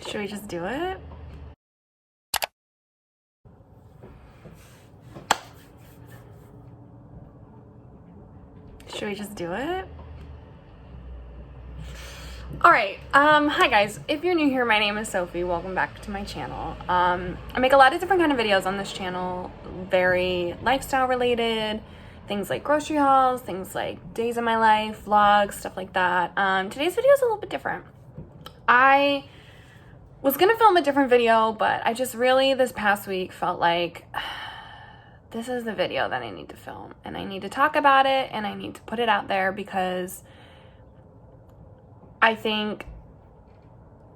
Should we just do it? Should we just do it? Alright, hi guys. If you're new here, my name is Sophie. Welcome back to my channel. I make a lot of different kind of videos on this channel, very lifestyle related, things like grocery hauls, things like days of my life, vlogs, stuff like that. Today's video is a little bit different. I was gonna film a different video, but I just really this past week felt like this is the video that I need to film, and I need to talk about it, and I need to put it out there because I think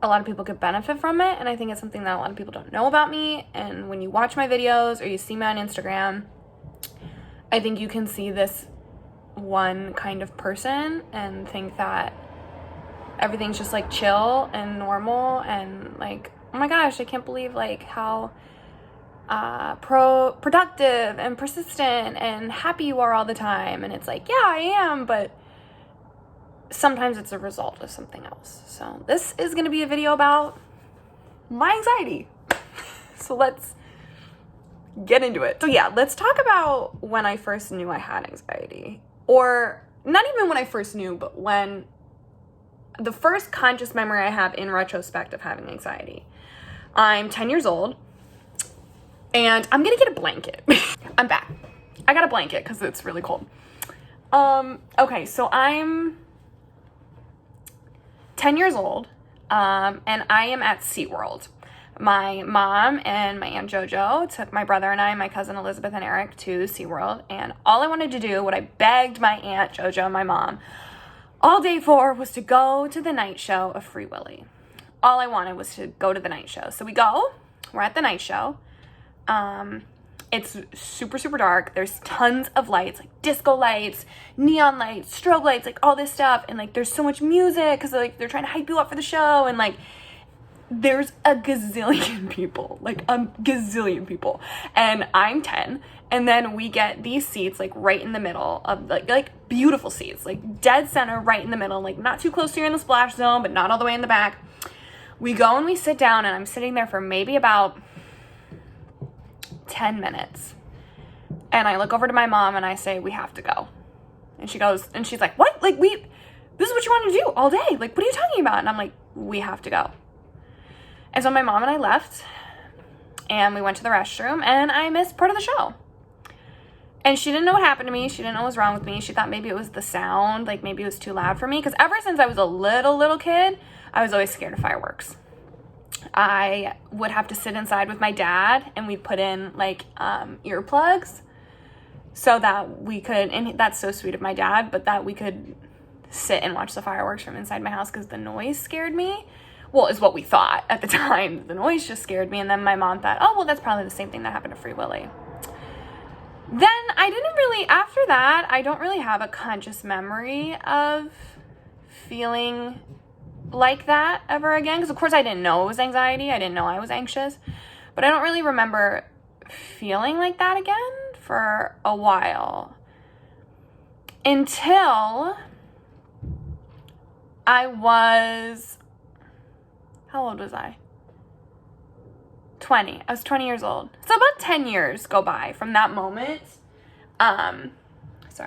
a lot of people could benefit from it, and I think it's something that a lot of people don't know about me. And when you watch my videos or you see me on Instagram, I think you can see this one kind of person and think that everything's just like chill and normal and like, oh my gosh, I can't believe like how productive and persistent and happy you are all the time. And it's like, yeah, I am, but sometimes it's a result of something else. So this is going to be a video about my anxiety. So let's get into it. So yeah, let's talk about when I first knew I had anxiety, or not even when I first knew, but when the first conscious memory I have in retrospect of having anxiety. I'm 10 years old and I'm gonna get a blanket. I'm back. I got a blanket because it's really cold. Okay, so I'm 10 years old and I am at SeaWorld. My mom and my Aunt JoJo took my brother and I, my cousin Elizabeth and Eric, to SeaWorld, and all I wanted to do, what I begged my Aunt JoJo and my mom all day for, was to go to the night show of Free Willy. All I wanted was to go to the night show. So we go, we're at the night show. It's super, super dark. There's tons of lights, like disco lights, neon lights, strobe lights, like all this stuff. And like, there's so much music because like they're trying to hype you up for the show. And like, there's a gazillion people, like a gazillion people. And I'm 10. And then we get these seats like right in the middle of like beautiful seats, like dead center, right in the middle, like not too close to you in the splash zone, but not all the way in the back. We go and we sit down, and I'm sitting there for maybe about 10 minutes. And I look over to my mom and I say, we have to go. And she goes, and she's like, what? Like this is what you want to do all day. Like, what are you talking about? And I'm like, we have to go. And so my mom and I left and we went to the restroom, and I missed part of the show. And she didn't know what happened to me. She didn't know what was wrong with me. She thought maybe it was the sound, like maybe it was too loud for me. Because ever since I was a little kid, I was always scared of fireworks. I would have to sit inside with my dad, and we'd put in like earplugs so that we could, and that's so sweet of my dad, but that we could sit and watch the fireworks from inside my house because the noise scared me. Well, is what we thought at the time. The noise just scared me. And then my mom thought, oh, well, that's probably the same thing that happened to Free Willy. Then I didn't really, after that, I don't really have a conscious memory of feeling like that ever again. Because of course I didn't know it was anxiety. I didn't know I was anxious. But I don't really remember feeling like that again for a while. Until I was, how old was I? 20. I was 20 years old. So about 10 years go by from that moment. Sorry,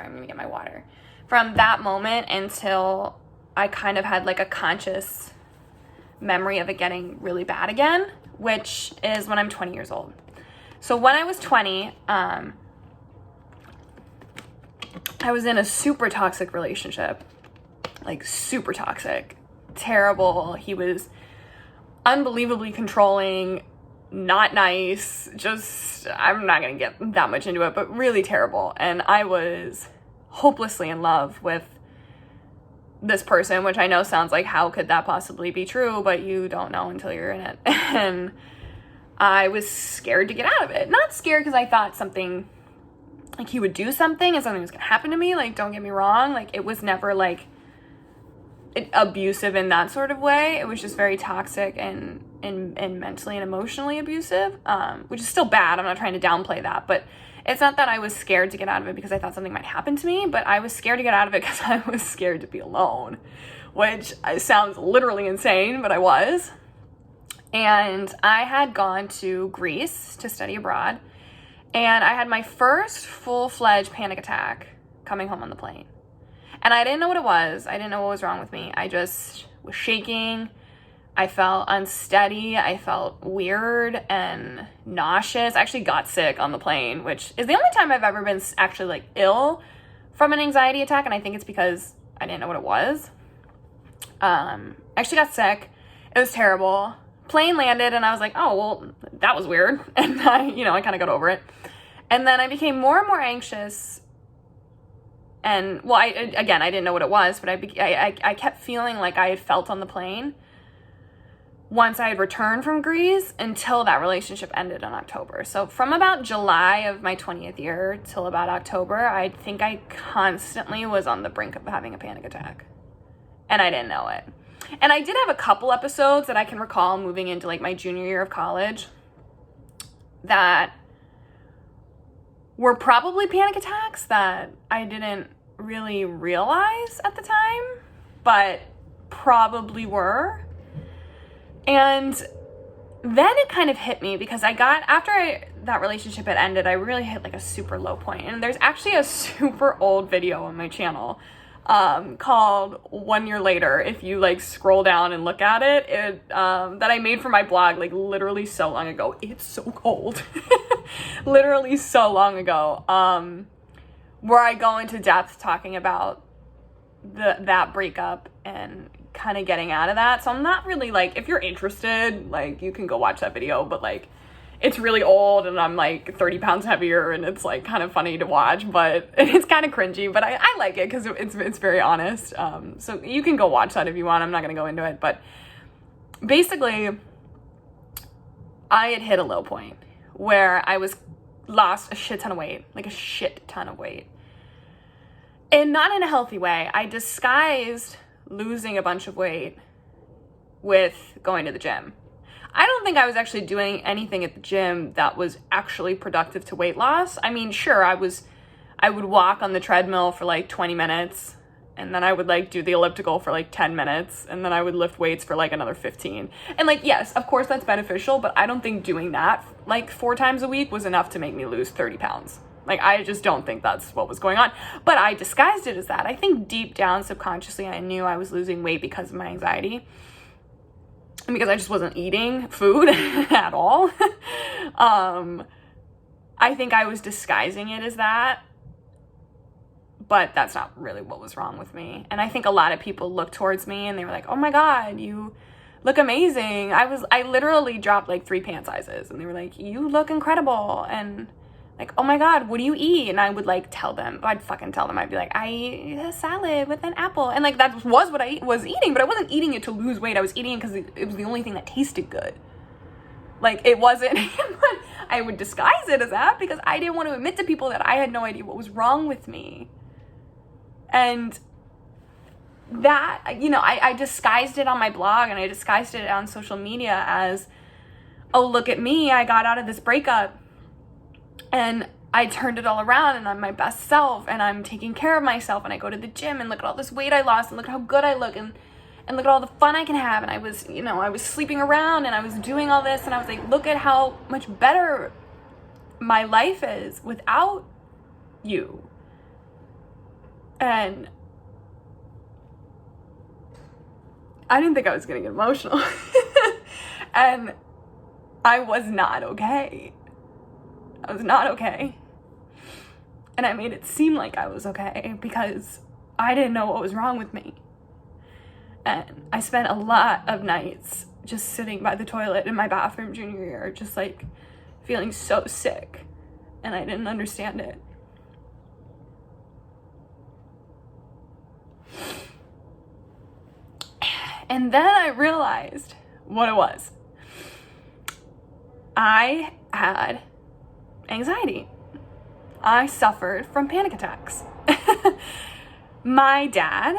I'm gonna get my water. From that moment until I kind of had like a conscious memory of it getting really bad again, which is when I'm 20 years old. So when I was 20, I was in a super toxic relationship, like super toxic, terrible. He was unbelievably controlling, not nice, just, I'm not gonna get that much into it, but really terrible. And I was hopelessly in love with this person, which I know sounds like, how could that possibly be true? But you don't know until you're in it. And I was scared to get out of it. Not scared because I thought something, like he would do something and something was gonna happen to me. Like, don't get me wrong, like it was never like abusive in that sort of way. It was just very toxic and mentally and emotionally abusive, which is still bad. I'm not trying to downplay that, but it's not that I was scared to get out of it because I thought something might happen to me, but I was scared to get out of it because I was scared to be alone, which sounds literally insane, but I was. And I had gone to Greece to study abroad, and I had my first full-fledged panic attack coming home on the plane. And I didn't know what it was. I didn't know what was wrong with me. I just was shaking. I felt unsteady. I felt weird and nauseous. I actually got sick on the plane, which is the only time I've ever been actually like ill from an anxiety attack. And I think it's because I didn't know what it was. I actually got sick. It was terrible. Plane landed and I was like, oh, well, that was weird. And I kind of got over it. And then I became more and more anxious. And well, I didn't know what it was, but I kept feeling like I had felt on the plane once I had returned from Greece until that relationship ended in October. So from about July of my 20th year till about October, I think I constantly was on the brink of having a panic attack. And I didn't know it. And I did have a couple episodes that I can recall moving into like my junior year of college that were probably panic attacks that I didn't really realize at the time, but probably were. And then it kind of hit me because that relationship had ended, I really hit like a super low point. And there's actually a super old video on my channel called 1 Year Later. If you like scroll down and look at it, that I made for my blog like literally so long ago. It's so cold. Literally so long ago. Where I go into depth talking about that breakup and kind of getting out of that. So I'm not really like, if you're interested, like you can go watch that video, but like it's really old and I'm like 30 pounds heavier and it's like kind of funny to watch, but it's kind of cringy, but I like it because it's very honest. So you can go watch that if you want. I'm not going to go into it, but basically I had hit a low point where I lost a shit ton of weight, like a shit ton of weight. And not in a healthy way. I disguised losing a bunch of weight with going to the gym. I don't think I was actually doing anything at the gym that was actually productive to weight loss. I mean, sure, I would walk on the treadmill for like 20 minutes, and then I would like do the elliptical for like 10 minutes, and then I would lift weights for like another 15. And like, yes, of course that's beneficial, but I don't think doing that like 4 times a week was enough to make me lose 30 pounds. Like, I just don't think that's what was going on. But I disguised it as that. I think deep down, subconsciously, I knew I was losing weight because of my anxiety. And because I just wasn't eating food at all. I think I was disguising it as that. But that's not really what was wrong with me. And I think a lot of people looked towards me and they were like, oh my God, you look amazing. I literally dropped like 3 pant sizes. And they were like, you look incredible. And like, oh my God, what do you eat? And I would like tell them, I'd fucking tell them, I'd be like, I eat a salad with an apple. And like, that was what I was eating, but I wasn't eating it to lose weight. I was eating it because it was the only thing that tasted good. Like, it wasn't, I would disguise it as that because I didn't want to admit to people that I had no idea what was wrong with me. And that, I disguised it on my blog and I disguised it on social media as, oh, look at me, I got out of this breakup. And I turned it all around and I'm my best self and I'm taking care of myself and I go to the gym and look at all this weight I lost and look at how good I look and look at all the fun I can have. And I was sleeping around and I was doing all this and I was like, look at how much better my life is without you. And I didn't think I was going to get emotional. And I was not okay. I was not okay. And I made it seem like I was okay because I didn't know what was wrong with me. And I spent a lot of nights just sitting by the toilet in my bathroom junior year, just like feeling so sick. And I didn't understand it. And then I realized what it was. I had anxiety. I suffered from panic attacks. My dad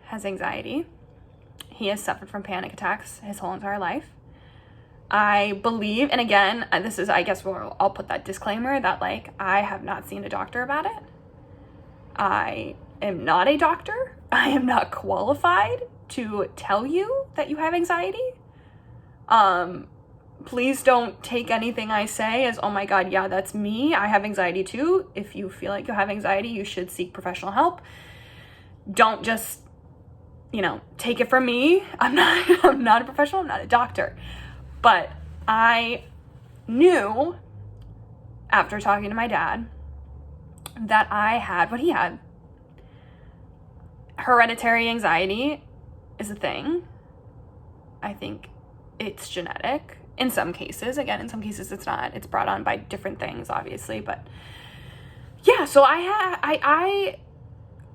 has anxiety. He has suffered from panic attacks his whole entire life. I believe, and again, this is, I guess, where I'll put that disclaimer that, like, I have not seen a doctor about it. I am not a doctor. I am not qualified to tell you that you have anxiety. please don't take anything I say as, oh my God, yeah, that's me. I have anxiety too. If you feel like you have anxiety, you should seek professional help. Don't just, take it from me. I'm not a professional. I'm not a doctor. But I knew after talking to my dad that I had what he had. Hereditary anxiety is a thing. I think it's genetic in some cases. Again, in some cases it's not. It's brought on by different things, obviously. But yeah, so I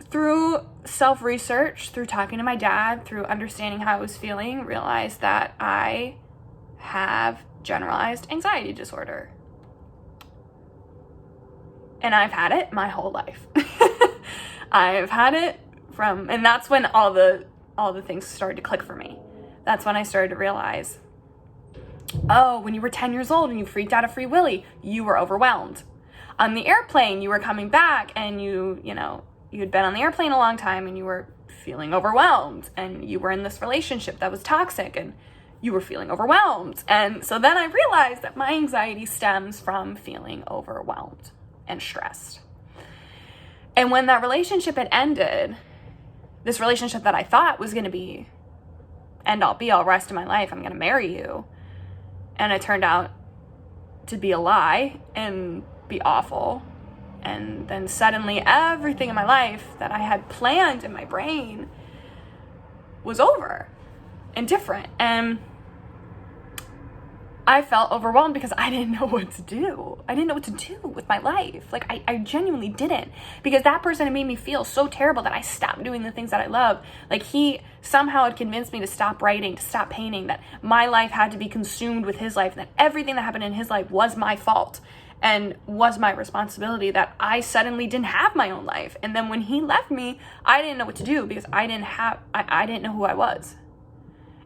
through self-research, through talking to my dad, through understanding how I was feeling, realized that I have generalized anxiety disorder. And I've had it my whole life. I've had it and that's when all the things started to click for me. That's when I started to realize, oh, when you were 10 years old and you freaked out at Free Willy, you were overwhelmed. On the airplane, you were coming back and you had been on the airplane a long time and you were feeling overwhelmed, and you were in this relationship that was toxic and you were feeling overwhelmed. And so then I realized that my anxiety stems from feeling overwhelmed and stressed. And when that relationship had ended, this relationship that I thought was going to be end all be all rest of my life, I'm going to marry you, and it turned out to be a lie and be awful. And then suddenly everything in my life that I had planned in my brain was over and different. And I felt overwhelmed because I didn't know what to do. I didn't know what to do with my life. Like, I genuinely didn't. Because that person had made me feel so terrible that I stopped doing the things that I love. Like, he somehow had convinced me to stop writing, to stop painting, that my life had to be consumed with his life, and that everything that happened in his life was my fault and was my responsibility, that I suddenly didn't have my own life. And then when he left me, I didn't know what to do because I didn't know who I was.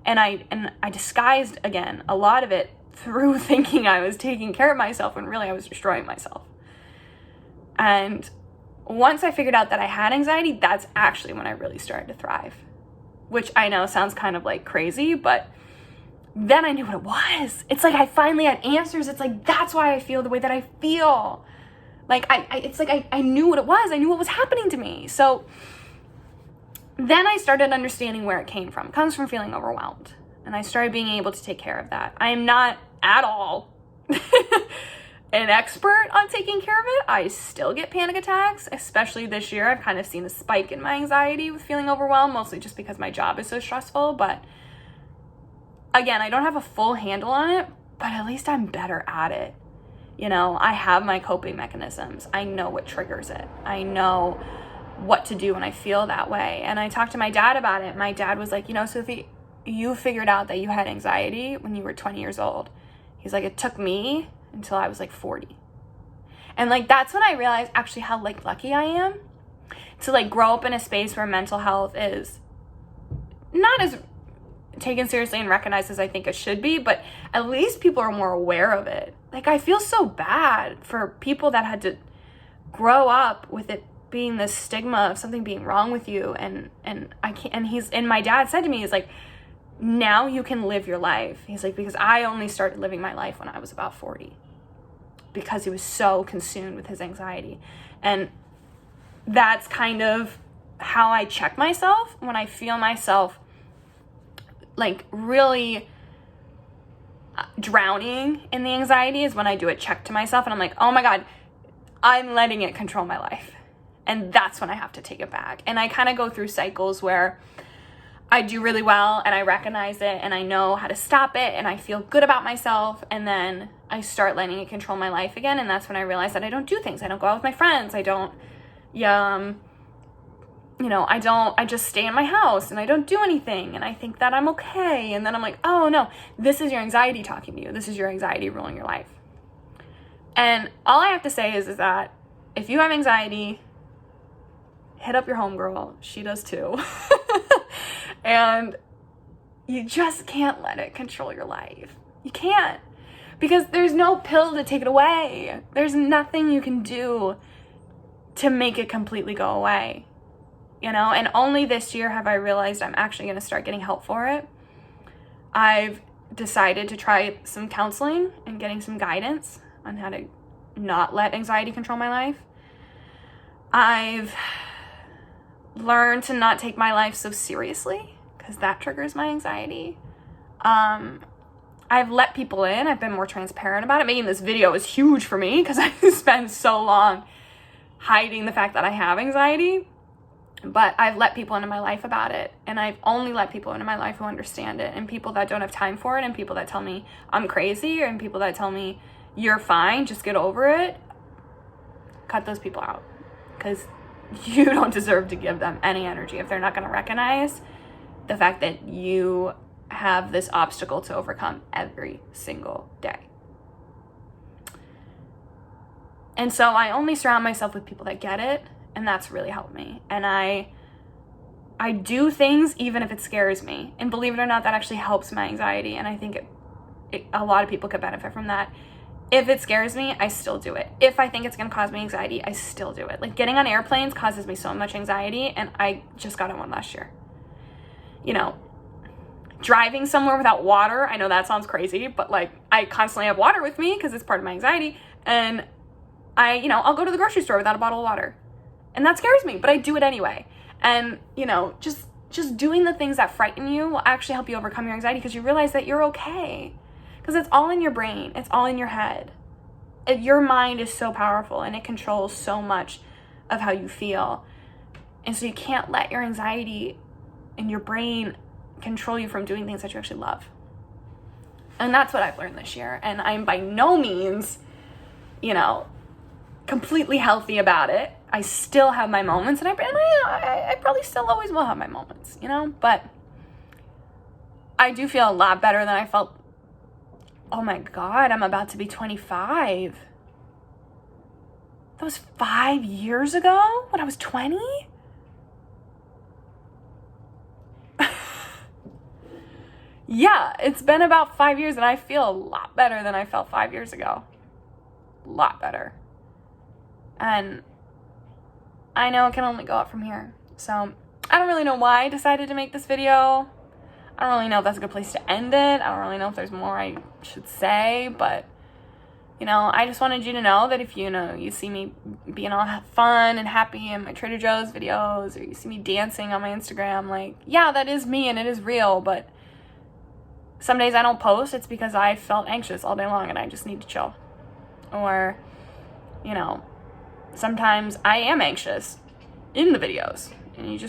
And I disguised, again, a lot of it through thinking I was taking care of myself when really I was destroying myself. And once I figured out that I had anxiety, that's actually when I really started to thrive. Which I know sounds kind of like crazy, but then I knew what it was. It's like I finally had answers. It's like, that's why I feel the way that I feel. Like, I knew what it was. I knew what was happening to me. So then I started understanding where it came from. It comes from feeling overwhelmed. And I started being able to take care of that. I am not at all an expert on taking care of it. I still get panic attacks, especially this year. I've kind of seen a spike in my anxiety with feeling overwhelmed, mostly just because my job is so stressful. But again, I don't have a full handle on it, but at least I'm better at it. I have my coping mechanisms. I know what triggers it. I know what to do when I feel that way. And I talked to my dad about it. My dad was like, Sophie, you figured out that you had anxiety when you were 20 years old. He's like, it took me until I was like 40. And like, that's when I realized actually how like lucky I am to like grow up in a space where mental health is not as taken seriously and recognized as I think it should be, but at least people are more aware of it. Like, I feel so bad for people that had to grow up with it being this stigma of something being wrong with you. And I can't, and my dad said to me, he's like, now you can live your life. He's like, because I only started living my life when I was about 40, because he was so consumed with his anxiety. And that's kind of how I check myself when I feel myself like really drowning in the anxiety, is when I do a check to myself and I'm like, oh my God, I'm letting it control my life. And that's when I have to take it back. And I kind of go through cycles where I do really well and I recognize it and I know how to stop it and I feel good about myself, and then I start letting it control my life again. And that's when I realize that I don't do things. I don't go out with my friends. I just stay in my house and I don't do anything and I think that I'm okay. And then I'm like, oh no, this is your anxiety talking to you. This is your anxiety ruling your life. And all I have to say is that if you have anxiety, hit up your homegirl. She does too. And you just can't let it control your life. You can't. Because there's no pill to take it away. There's nothing you can do to make it completely go away. And only this year have I realized I'm actually going to start getting help for it. I've decided to try some counseling and getting some guidance on how to not let anxiety control my life. I've learned to not take my life so seriously because that triggers my anxiety. I've let people in. I've been more transparent about it. Making this video is huge for me because I spent so long hiding the fact that I have anxiety. But I've let people into my life about it, and I've only let people into my life who understand it, and people that don't have time for it, and people that tell me I'm crazy, and people that tell me you're fine, just get over it. Cut those people out, because you don't deserve to give them any energy if they're not going to recognize the fact that you have this obstacle to overcome every single day. And so I only surround myself with people that get it, and that's really helped me. And I do things even if it scares me. And believe it or not, that actually helps my anxiety. And I think a lot of people could benefit from that. If it scares me, I still do it. If I think it's going to cause me anxiety, I still do it. Like getting on airplanes causes me so much anxiety, and I just got on one last year. You know, driving somewhere without water, I know that sounds crazy, but like I constantly have water with me because it's part of my anxiety. And I'll go to the grocery store without a bottle of water. And that scares me, but I do it anyway. And, just doing the things that frighten you will actually help you overcome your anxiety because you realize that you're okay. Because it's all in your brain. It's all in your head. Your mind is so powerful, and it controls so much of how you feel. And so you can't let your anxiety and your brain control you from doing things that you actually love. And that's what I've learned this year. And I'm by no means, completely healthy about it. I still have my moments, and I probably still always will have my moments, but I do feel a lot better than I felt. Oh my God, I'm about to be 25. That was 5 years ago when I was 20? Yeah, it's been about 5 years, and I feel a lot better than I felt 5 years ago. A lot better. And I know it can only go up from here. So I don't really know why I decided to make this video. I don't really know if that's a good place to end it. I don't really know if there's more I should say, but I just wanted you to know that if you see me being all fun and happy in my Trader Joe's videos, or you see me dancing on my Instagram, like, yeah, that is me and it is real, but some days I don't post. It's because I felt anxious all day long and I just need to chill. Or, sometimes I am anxious in the videos, and you just